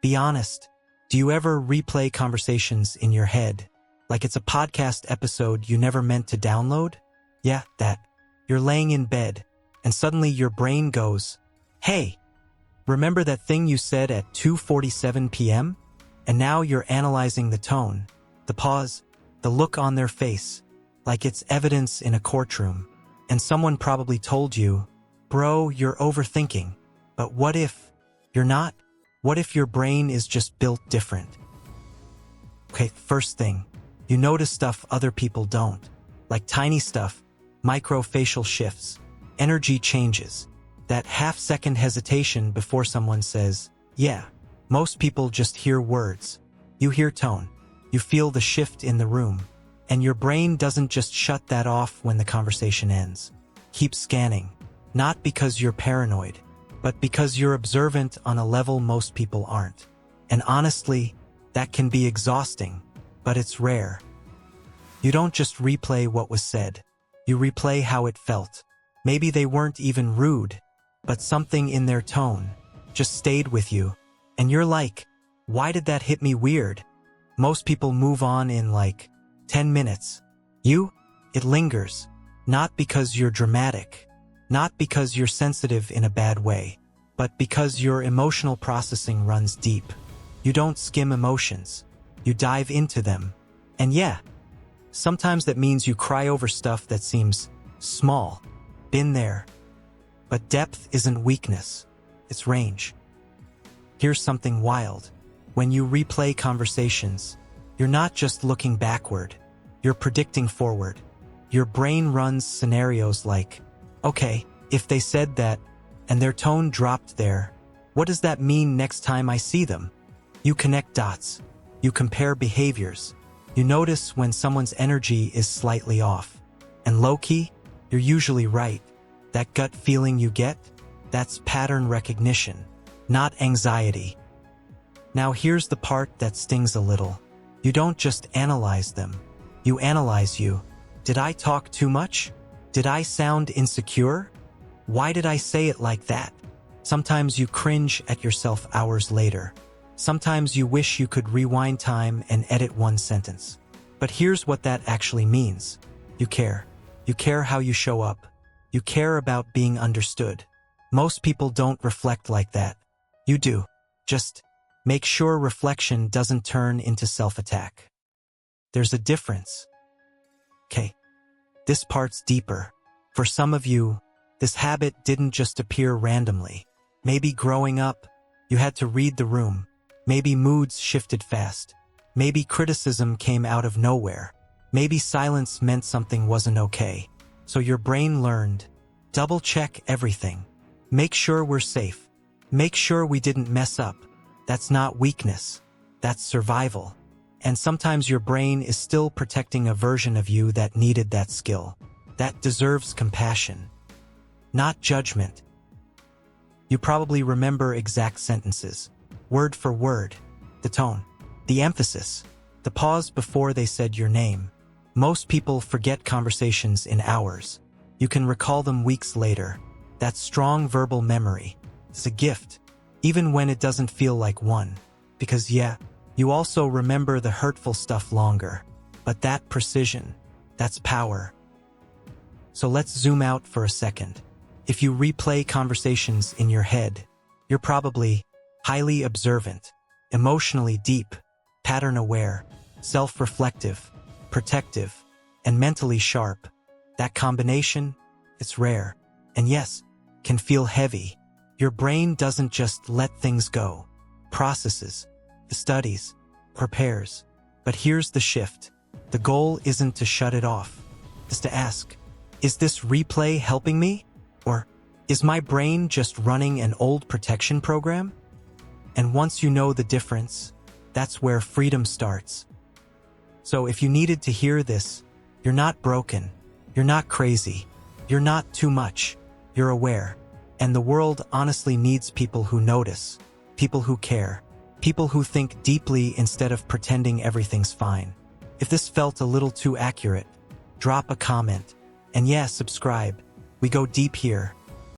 Be honest. Do you ever replay conversations in your head, like it's a podcast episode you never meant to download? Yeah, that. You're laying in bed, and suddenly your brain goes, "Hey, remember that thing you said at 2:47 p.m.? And now you're analyzing the tone, the pause, the look on their face, like it's evidence in a courtroom. And someone probably told you, "Bro, you're overthinking." But what if you're not? What if your brain is just built different? Okay, first thing, you notice stuff other people don't. Like tiny stuff, micro-facial shifts, energy changes, that half-second hesitation before someone says, "Yeah." Most people just hear words. You hear tone. You feel the shift in the room. And your brain doesn't just shut that off when the conversation ends. Keep scanning. Not because you're paranoid, but because you're observant on a level most people aren't. And honestly, that can be exhausting, but it's rare. You don't just replay what was said. You replay how it felt. Maybe they weren't even rude, but something in their tone just stayed with you. And you're like, "Why did that hit me weird?" Most people move on in like 10 minutes. It lingers. Not because you're dramatic. Not because you're sensitive in a bad way. But because your emotional processing runs deep. You don't skim emotions. You dive into them. And yeah, sometimes that means you cry over stuff that seems small. Been there. But depth isn't weakness. It's range. Here's something wild. When you replay conversations, you're not just looking backward. You're predicting forward. Your brain runs scenarios like, "Okay, if they said that, and their tone dropped there, what does that mean next time I see them?" You connect dots. You compare behaviors. You notice when someone's energy is slightly off. And low-key, you're usually right. That gut feeling you get, that's pattern recognition, not anxiety. Now here's the part that stings a little. You don't just analyze them. You analyze you. Did I talk too much? Did I sound insecure? Why did I say it like that? Sometimes you cringe at yourself hours later. Sometimes you wish you could rewind time and edit one sentence. But here's what that actually means. You care. You care how you show up. You care about being understood. Most people don't reflect like that. You do. Just make sure reflection doesn't turn into self-attack. There's a difference. Okay, this part's deeper. For some of you, this habit didn't just appear randomly. Maybe growing up, you had to read the room. Maybe moods shifted fast. Maybe criticism came out of nowhere. Maybe silence meant something wasn't okay. So your brain learned, double-check everything. Make sure we're safe. Make sure we didn't mess up. That's not weakness. That's survival. And sometimes your brain is still protecting a version of you that needed that skill. That deserves compassion, not judgment. You probably remember exact sentences, word for word, the tone, the emphasis, the pause before they said your name. Most people forget conversations in hours. You can recall them weeks later. That strong verbal memory is a gift, even when it doesn't feel like one. Because yeah, you also remember the hurtful stuff longer. But that precision, that's power. So let's zoom out for a second. If you replay conversations in your head, you're probably highly observant, emotionally deep, pattern-aware, self-reflective, protective, and mentally sharp. That combination, it's rare. And yes, can feel heavy. Your brain doesn't just let things go. Processes, studies, prepares. But here's the shift. The goal isn't to shut it off. It's to ask, is this replay helping me? Or is my brain just running an old protection program? And once you know the difference, that's where freedom starts. So if you needed to hear this, you're not broken. You're not crazy. You're not too much. You're aware. And the world honestly needs people who notice, people who care, people who think deeply instead of pretending everything's fine. If this felt a little too accurate, drop a comment. And yeah, subscribe. We go deep here.